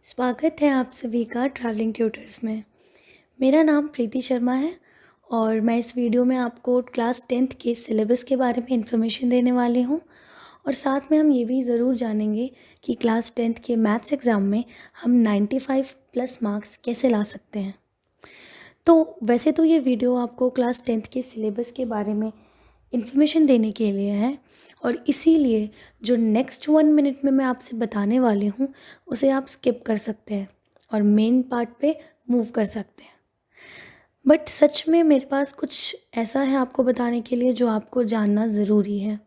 स्वागत है आप सभी का ट्रैवलिंग ट्यूटर्स में। मेरा नाम प्रीति शर्मा है और मैं इस वीडियो में आपको क्लास 10th के सिलेबस के बारे में इन्फॉर्मेशन देने वाली हूँ और साथ में हम ये भी ज़रूर जानेंगे कि क्लास 10th के मैथ्स एग्ज़ाम में हम 95 प्लस मार्क्स कैसे ला सकते हैं। तो वैसे तो ये वीडियो आपको क्लास 10th के सिलेबस के बारे में इन्फॉर्मेशन देने के लिए है और इसीलिए जो नेक्स्ट 1 मिनट में मैं आपसे बताने वाली हूँ उसे आप स्किप कर सकते हैं और मेन पार्ट पे मूव कर सकते हैं। बट सच में मेरे पास कुछ ऐसा है आपको बताने के लिए जो आपको जानना ज़रूरी है।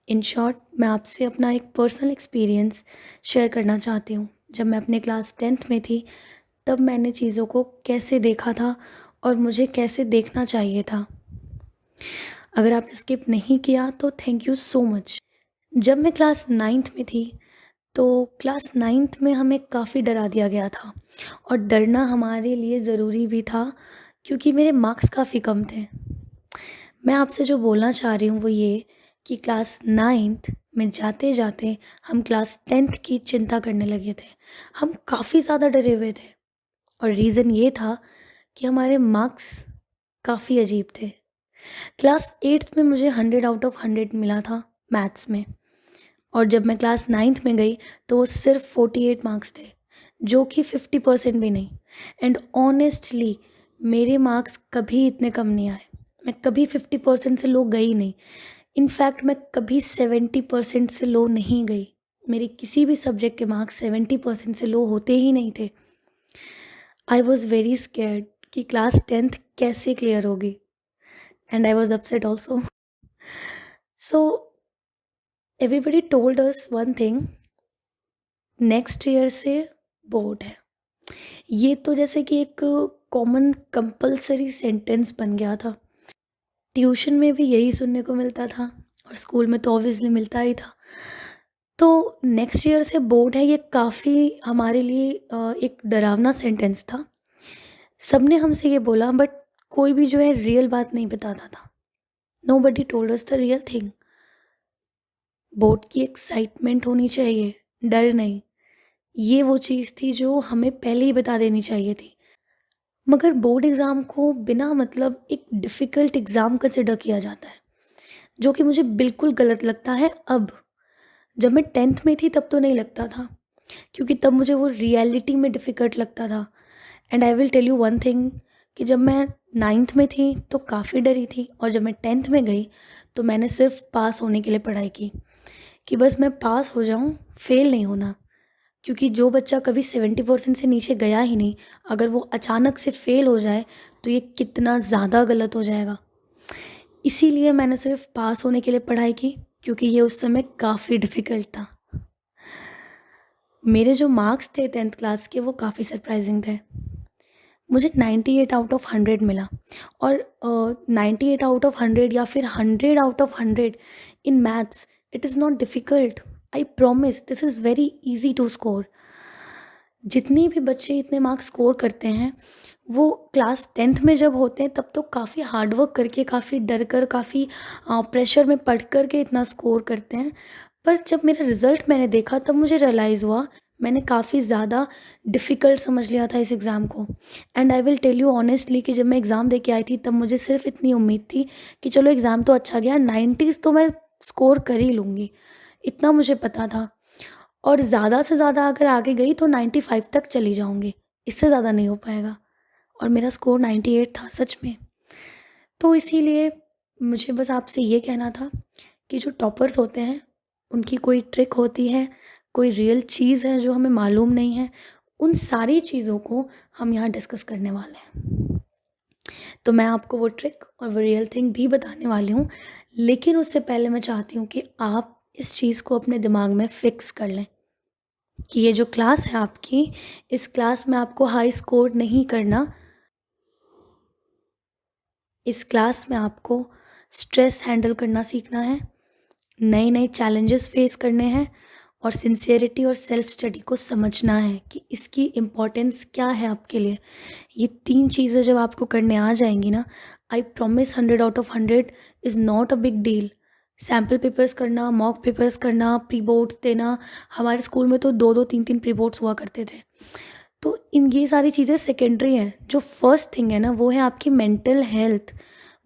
इन शॉर्ट मैं आपसे अपना एक पर्सनल एक्सपीरियंस शेयर करना चाहती हूँ। जब मैं अपने क्लास 10th में थी तब मैंने चीज़ों को कैसे देखा था और मुझे कैसे देखना चाहिए था। अगर आपने स्किप नहीं किया तो थैंक यू सो मच। जब मैं क्लास 9th में थी तो क्लास 9th में हमें काफ़ी डरा दिया गया था और डरना हमारे लिए ज़रूरी भी था क्योंकि मेरे मार्क्स काफ़ी कम थे। मैं आपसे जो बोलना चाह रही हूँ वो ये कि क्लास 9th में जाते जाते हम क्लास 10th की चिंता करने लगे थे। हम काफ़ी ज़्यादा डरे हुए थे और रीज़न ये था कि हमारे मार्क्स काफ़ी अजीब थे। क्लास 8th में मुझे 100 आउट ऑफ 100 मिला था मैथ्स में और जब मैं क्लास 9th में गई तो वो सिर्फ 48 मार्क्स थे, जो कि 50% भी नहीं। एंड ऑनेस्टली मेरे मार्क्स कभी इतने कम नहीं आए। मैं कभी 50% से लो गई नहीं। इनफैक्ट मैं कभी 70% से लो नहीं गई। मेरे किसी भी सब्जेक्ट के मार्क्स 70% से लो होते ही नहीं थे। आई वॉज़ वेरी स्कैर्ड कि क्लास 10th कैसे क्लियर होगी and I was upset also. So everybody told us one thing, next year से बोर्ड है। ये तो जैसे कि एक कॉमन कंपल्सरी सेंटेंस बन गया था। ट्यूशन में भी यही सुनने को मिलता था और स्कूल में तो ऑब्वियसली मिलता ही था। तो नेक्स्ट ईयर से बोर्ड है, ये काफ़ी हमारे लिए एक डरावना सेंटेंस था। सबने हमसे ये बोला बट कोई भी जो है रियल बात नहीं बताता था। Nobody told us the real thing. Board की एक्साइटमेंट होनी चाहिए, डर नहीं। ये वो चीज़ थी जो हमें पहले ही बता देनी चाहिए थी। मगर बोर्ड एग्ज़ाम को बिना मतलब एक डिफ़िकल्ट एग्ज़ाम कंसिडर किया जाता है, जो कि मुझे बिल्कुल गलत लगता है अब। जब मैं 10th में थी तब तो नहीं लगता था, क्योंकि तब मुझे वो रियलिटी में डिफ़िकल्ट लगता था। And I will tell you one thing कि जब मैं 9th में थी तो काफ़ी डरी थी और जब मैं 10th में गई तो मैंने सिर्फ पास होने के लिए पढ़ाई की, कि बस मैं पास हो जाऊँ, फ़ेल नहीं होना। क्योंकि जो बच्चा कभी 70% से नीचे गया ही नहीं, अगर वो अचानक से फ़ेल हो जाए तो ये कितना ज़्यादा गलत हो जाएगा। इसीलिए मैंने सिर्फ पास होने के लिए पढ़ाई की, क्योंकि ये उस समय काफ़ी डिफ़िकल्ट था। मेरे जो मार्क्स थे 10th क्लास के वो काफ़ी सरप्राइजिंग थे। मुझे 98 आउट ऑफ 100 मिला और 98 आउट ऑफ 100 या फिर 100 out of 100 in maths, it is not difficult. I promise this is very easy to score. जितने भी बच्चे इतने मार्क्स स्कोर करते हैं वो क्लास 10th में जब होते हैं तब तो काफ़ी हार्ड वर्क करके, काफ़ी डर कर, काफ़ी प्रेशर में पढ़ कर के इतना स्कोर करते हैं। पर जब मेरा रिज़ल्ट मैंने देखा तब मुझे रियलाइज़ हुआ मैंने काफ़ी ज़्यादा डिफ़िकल्ट समझ लिया था इस एग्ज़ाम को। And I will tell you honestly कि जब मैं एग्ज़ाम दे के आई थी तब मुझे सिर्फ इतनी उम्मीद थी कि चलो एग्ज़ाम तो अच्छा गया, 90s तो मैं स्कोर कर ही लूँगी, इतना मुझे पता था। और ज़्यादा से ज़्यादा अगर आगे गई तो 95 तक चली जाऊँगी, इससे ज़्यादा नहीं हो पाएगा। और मेरा स्कोर 98 था सच में। तो इसीलिए मुझे बस आपसे ये कहना था कि जो टॉपर्स होते हैं उनकी कोई ट्रिक होती है, कोई रियल चीज़ है जो हमें मालूम नहीं है, उन सारी चीज़ों को हम यहाँ डिस्कस करने वाले हैं। तो मैं आपको वो ट्रिक और वो रियल थिंग भी बताने वाली हूँ, लेकिन उससे पहले मैं चाहती हूँ कि आप इस चीज़ को अपने दिमाग में फ़िक्स कर लें कि ये जो क्लास है आपकी, इस क्लास में आपको हाई स्कोर नहीं करना। इस क्लास में आपको स्ट्रेस हैंडल करना सीखना है, नए-नए चैलेंजेस फेस करने हैं और सिंसियरिटी और सेल्फ स्टडी को समझना है कि इसकी इम्पोर्टेंस क्या है आपके लिए। ये 3 चीज़ें जब आपको करने आ जाएँगी ना, I promise 100 out of 100 is not a big deal. Sample papers करना, मॉक पेपर्स करना, प्री बोर्ड्स देना। हमारे स्कूल में तो 2-2 3-3 प्री बोर्ड्स हुआ करते थे। तो इन ये सारी चीज़ें सेकेंडरी हैं। जो फर्स्ट थिंग है ना, वो है आपकी मेंटल हेल्थ।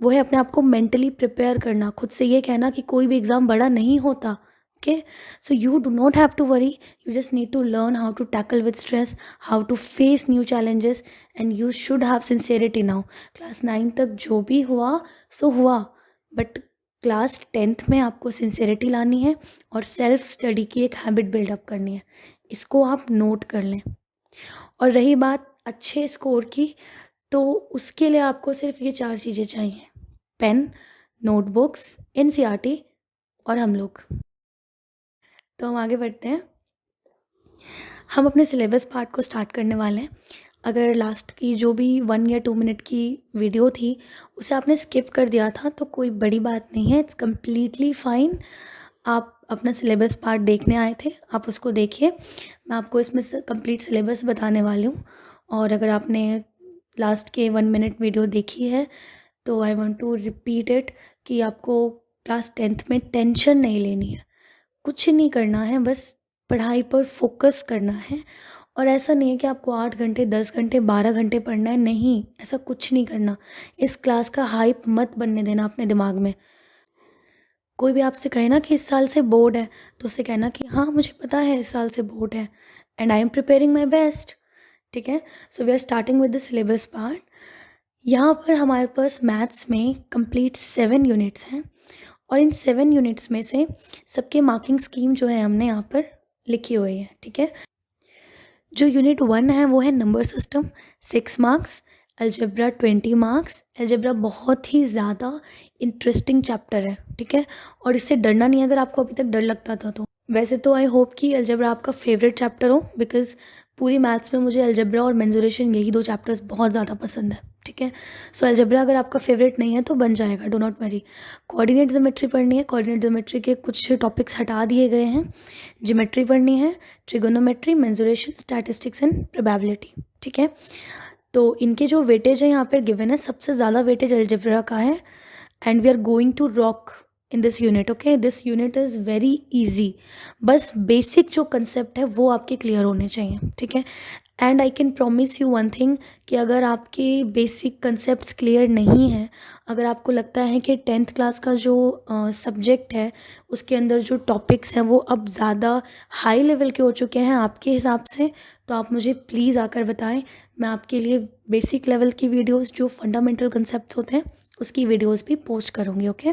वो है अपने आप को मेंटली प्रिपेयर करना, खुद से ये कहना कि कोई भी एग्ज़ाम बड़ा नहीं होता। Okay, so you do not have to worry, you just need to learn how to tackle with stress, how to face new challenges, and you should have sincerity now. Class 9 तक जो भी हुआ सो हुआ, but class 10th में आपको sincerity लानी है और सेल्फ स्टडी की एक हैबिट बिल्डअप करनी है। इसको आप नोट कर लें। और रही बात अच्छे स्कोर की, तो उसके लिए आपको सिर्फ ये 4 चीज़ें चाहिए: पेन, नोटबुक्स, एनसीईआरटी और हम लोग। तो हम आगे बढ़ते हैं। हम अपने सिलेबस पार्ट को स्टार्ट करने वाले हैं। अगर लास्ट की जो भी 1 या 2 मिनट की वीडियो थी, उसे आपने स्किप कर दिया था तो कोई बड़ी बात नहीं है, इट्स कम्प्लीटली फ़ाइन। आप अपना सिलेबस पार्ट देखने आए थे, आप उसको देखिए। मैं आपको इसमें कंप्लीट सिलेबस बताने वाली हूँ। और अगर आपने लास्ट के 1 मिनट वीडियो देखी है तो I want to repeat it कि आपको क्लास 10th में टेंशन नहीं लेनी है। कुछ नहीं करना है, बस पढ़ाई पर फोकस करना है। और ऐसा नहीं है कि आपको 8 घंटे, 10 घंटे, 12 घंटे पढ़ना है, नहीं, ऐसा कुछ नहीं करना। इस क्लास का हाइप मत बनने देना अपने दिमाग में। कोई भी आपसे कहे ना कि इस साल से बोर्ड है, तो उससे कहना कि हाँ मुझे पता है इस साल से बोर्ड है, and I am preparing my best. ठीक है, so we are starting with the syllabus part. यहाँ पर हमारे पास मैथ्स में कंप्लीट 7 यूनिट्स हैं, और इन 7 यूनिट्स में से सबके मार्किंग स्कीम जो है हमने यहाँ पर लिखी हुई है। ठीक है, जो यूनिट 1 है वो है number system, 6 marks. Algebra 20 marks. Algebra बहुत ही ज़्यादा इंटरेस्टिंग चैप्टर है। ठीक है, और इससे डरना नहीं है अगर आपको अभी तक डर लगता था तो। वैसे तो आई होप कि अलजेब्रा आपका फेवरेट चैप्टर हो, बिकॉज़ पूरी मैथ्स में मुझे अलजेब्रा और मेंसुरेशन यही 2 चैप्टर्स बहुत ज़्यादा पसंद है। ठीक है, सो अलजेब्रा अगर आपका फेवरेट नहीं है तो बन जाएगा, do not worry. Coordinate geometry पढ़नी है, कोऑर्डिनेट ज्योमेट्री के कुछ टॉपिक्स हटा दिए गए हैं। ज्योमेट्री पढ़नी है, trigonometry, mensuration, statistics and probability. ठीक है, तो इनके जो वेटेज है यहाँ पर गिवन है, सबसे ज़्यादा वेटेज अलजेब्रा का है, and we are going to rock in this unit. Okay, this unit is very easy. बस बेसिक जो कंसेप्ट है वो आपके क्लियर होने चाहिए। ठीक है, and I can promise you one thing कि अगर आपके बेसिक कंसेप्ट्स क्लियर नहीं हैं, अगर आपको लगता है कि 10th क्लास का जो सब्जेक्ट है उसके अंदर जो टॉपिक्स हैं वो अब ज़्यादा हाई लेवल के हो चुके हैं आपके हिसाब से, तो आप मुझे प्लीज़ आकर बताएं। मैं आपके लिए बेसिक लेवल की वीडियोस, जो फंडामेंटल कंसेप्ट्स होते हैं उसकी वीडियोस भी पोस्ट करूँगी। ओके,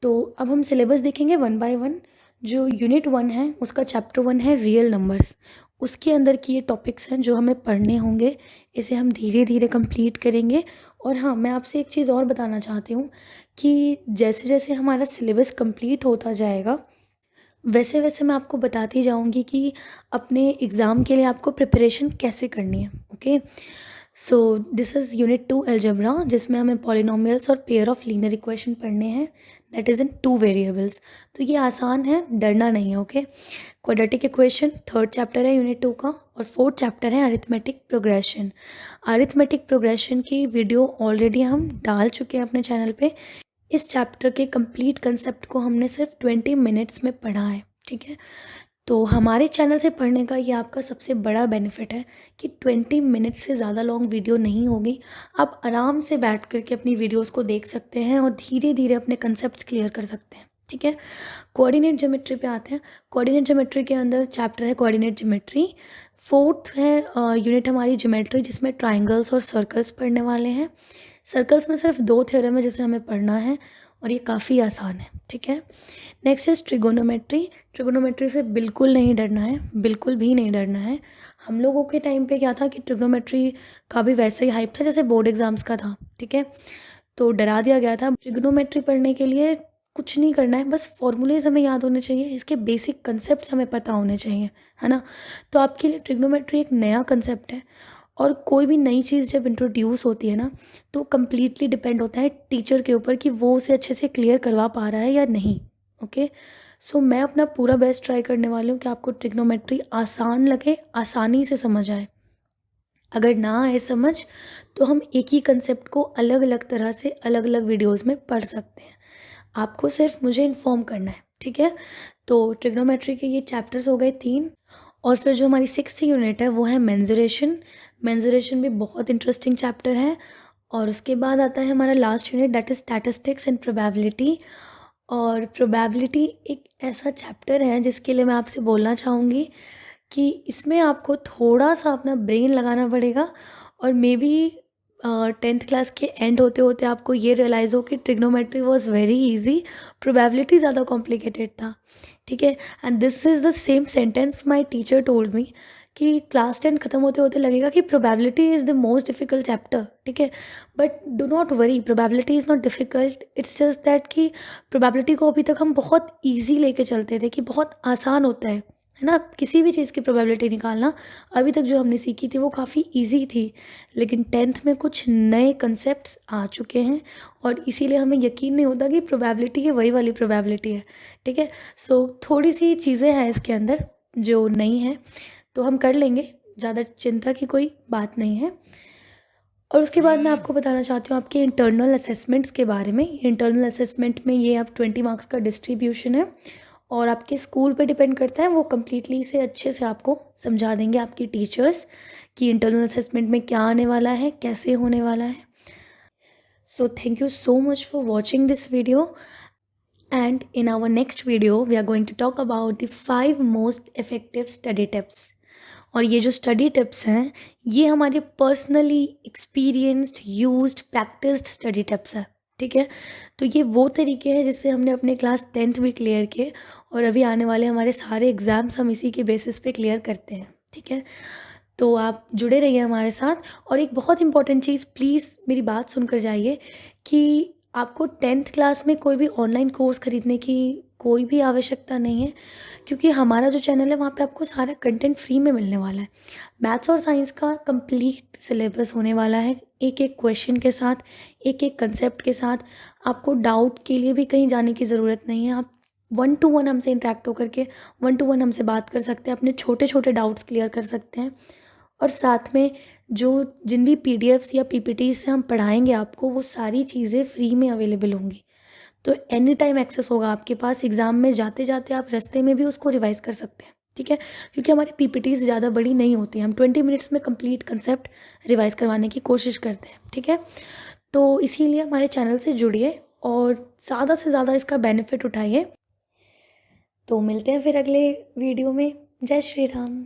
तो अब हम सिलेबस देखेंगे 1 बाय 1। जो यूनिट 1 है उसका चैप्टर 1 है रियल नंबर्स। उसके अंदर की ये टॉपिक्स हैं जो हमें पढ़ने होंगे। इसे हम धीरे धीरे कंप्लीट करेंगे। और हाँ, मैं आपसे एक चीज़ और बताना चाहती हूँ कि जैसे जैसे हमारा सिलेबस कंप्लीट होता जाएगा, वैसे वैसे मैं आपको बताती जाऊँगी कि अपने एग्ज़ाम के लिए आपको प्रिपरेशन कैसे करनी है। Okay, so this is unit 2 algebra, जिसमें हमें पॉलिनोमियल्स और पेयर ऑफ लीनियर इक्वेशन पढ़ने हैं, दैट इज़ इन 2 वेरिएबल्स। तो ये आसान है, डरना नहीं है। Okay, quadratic equation 3rd chapter है यूनिट 2 का, और 4th चैप्टर है अरिथमेटिक प्रोग्रेशन। अरिथमेटिक प्रोग्रेशन की वीडियो ऑलरेडी हम डाल चुके हैं अपने चैनल पे। इस चैप्टर के कंप्लीट कंसेप्ट को हमने सिर्फ 20 मिनट्स में पढ़ा है। ठीक है, तो हमारे चैनल से पढ़ने का ये आपका सबसे बड़ा बेनिफिट है कि 20 मिनट से ज़्यादा लॉन्ग वीडियो नहीं होगी। आप आराम से बैठ करके अपनी वीडियोस को देख सकते हैं और धीरे धीरे अपने कंसेप्ट्स क्लियर कर सकते हैं। ठीक है, कोऑर्डिनेट ज्योमेट्री पे आते हैं। कोऑर्डिनेट ज्योमेट्री के अंदर चैप्टर है कोऑर्डिनेट ज्योमेट्री। 4th है यूनिट हमारी ज्योमेट्री, जिसमें ट्राइंगल्स और सर्कल्स पढ़ने वाले हैं। सर्कल्स में सिर्फ 2 थ्योरम है जिसे हमें पढ़ना है, और ये काफ़ी आसान है। ठीक है, नेक्स्ट इज ट्रिगोनोमेट्री। ट्रिगोनोमेट्री से बिल्कुल नहीं डरना है, बिल्कुल भी नहीं डरना है। हम लोगों के टाइम पे क्या था कि ट्रिगोनोमेट्री का भी वैसे ही हाइप था जैसे बोर्ड एग्जाम्स का था। ठीक है, तो डरा दिया गया था। ट्रिगोनोमेट्री पढ़ने के लिए कुछ नहीं करना है, बस फॉर्मूलेज हमें याद होने चाहिए, इसके बेसिक कंसेप्ट हमें पता होने चाहिए, है ना। तो आपके लिए ट्रिगोनोमेट्री एक नया कंसेप्ट है, और कोई भी नई चीज़ जब इंट्रोड्यूस होती है ना, तो कम्प्लीटली डिपेंड होता है टीचर के ऊपर कि वो उसे अच्छे से क्लियर करवा पा रहा है या नहीं। ओके, सो मैं अपना पूरा बेस्ट ट्राई करने वाली हूँ कि आपको ट्रिग्नोमेट्री आसान लगे, आसानी से समझ आए। अगर ना आए समझ, तो हम एक ही कंसेप्ट को अलग अलग तरह से अलग अलग वीडियोज़ में पढ़ सकते हैं। आपको सिर्फ मुझे इन्फॉर्म करना है, ठीक है। तो ट्रिग्नोमेट्री के ये चैप्टर्स हो गए 3। और फिर जो हमारी 6th यूनिट है वो है मेंसुरेशन। मेंसुरेशन भी बहुत इंटरेस्टिंग चैप्टर है। और उसके बाद आता है हमारा last unit, that is statistics and probability. और प्रोबेबिलिटी एक ऐसा चैप्टर है जिसके लिए मैं आपसे बोलना चाहूँगी कि इसमें आपको थोड़ा सा अपना ब्रेन लगाना पड़ेगा। और मे बी 10th क्लास के एंड होते होते आपको ये रियलाइज़ हो कि trigonometry was very easy, probability ज़्यादा कॉम्प्लिकेटेड था, ठीक है। And this is the same sentence my teacher told me कि क्लास 10 ख़त्म होते होते लगेगा कि probability is the most difficult chapter, ठीक है। But do not worry, probability is not difficult, it's just that कि प्रोबेबिलिटी को अभी तक हम बहुत ईजी लेके चलते थे कि बहुत आसान होता है ना, किसी भी चीज़ की प्रोबेबिलिटी निकालना। अभी तक जो हमने सीखी थी वो काफ़ी ईजी थी, लेकिन 10th में कुछ नए कंसेप्ट्स आ चुके हैं और इसीलिए हमें यकीन नहीं होता कि प्रोबेबिलिटी है वही वाली प्रोबेबिलिटी है, ठीक है। सो थोड़ी सी चीज़ें हैं इसके अंदर जो नई हैं, तो हम कर लेंगे, ज़्यादा चिंता की कोई बात नहीं है। और उसके बाद मैं आपको बताना चाहती हूँ आपके इंटरनल असेसमेंट्स के बारे में। इंटरनल असेसमेंट में ये अब 20 मार्क्स का डिस्ट्रीब्यूशन है और आपके स्कूल पे डिपेंड करता है, वो कम्प्लीटली से अच्छे से आपको समझा देंगे आपकी टीचर्स कि इंटरनल असेसमेंट में क्या आने वाला है, कैसे होने वाला है। So thank you so much for watching this video and in our next video we are going to talk about the 5 most effective study tips. और ये जो स्टडी टिप्स हैं ये हमारे personally experienced used practised study tips हैं, ठीक है। तो ये वो तरीके हैं जिससे हमने अपने क्लास 10th भी क्लियर किए और अभी आने वाले हमारे सारे एग्ज़ाम्स हम इसी के बेसिस पे क्लियर करते हैं, ठीक है। तो आप जुड़े रहिए हमारे साथ। और एक बहुत इंपॉर्टेंट चीज़, प्लीज़ मेरी बात सुनकर जाइए कि आपको 10th क्लास में कोई भी ऑनलाइन कोर्स ख़रीदने की कोई भी आवश्यकता नहीं है, क्योंकि हमारा जो चैनल है वहाँ पे आपको सारा कंटेंट फ्री में मिलने वाला है। मैथ्स और साइंस का कंप्लीट सिलेबस होने वाला है, एक एक क्वेश्चन के साथ, एक एक कंसेप्ट के साथ। आपको डाउट के लिए भी कहीं जाने की ज़रूरत नहीं है। आप 1 to 1 हमसे इंटरेक्ट होकर के 1 to 1 हमसे बात कर सकते हैं, अपने छोटे छोटे डाउट्स क्लियर कर सकते हैं। और साथ में जो जिन भी पीडीएफ्स या पीपीटीज से हम पढ़ाएंगे आपको, वो सारी चीज़ें फ्री में अवेलेबल होंगी। तो एनी टाइम एक्सेस होगा आपके पास, एग्ज़ाम में जाते जाते आप रास्ते में भी उसको रिवाइज़ कर सकते हैं, ठीक है। क्योंकि हमारी पीपीटीज ज़्यादा बड़ी नहीं होती हैं, हम 20 मिनट्स में कंप्लीट कंसेप्ट रिवाइज़ करवाने की कोशिश करते हैं, ठीक है। तो इसीलिए हमारे चैनल से जुड़िए और ज़्यादा से ज़्यादा इसका बेनिफिट उठाइए। तो मिलते हैं फिर अगले वीडियो में। जय श्री राम।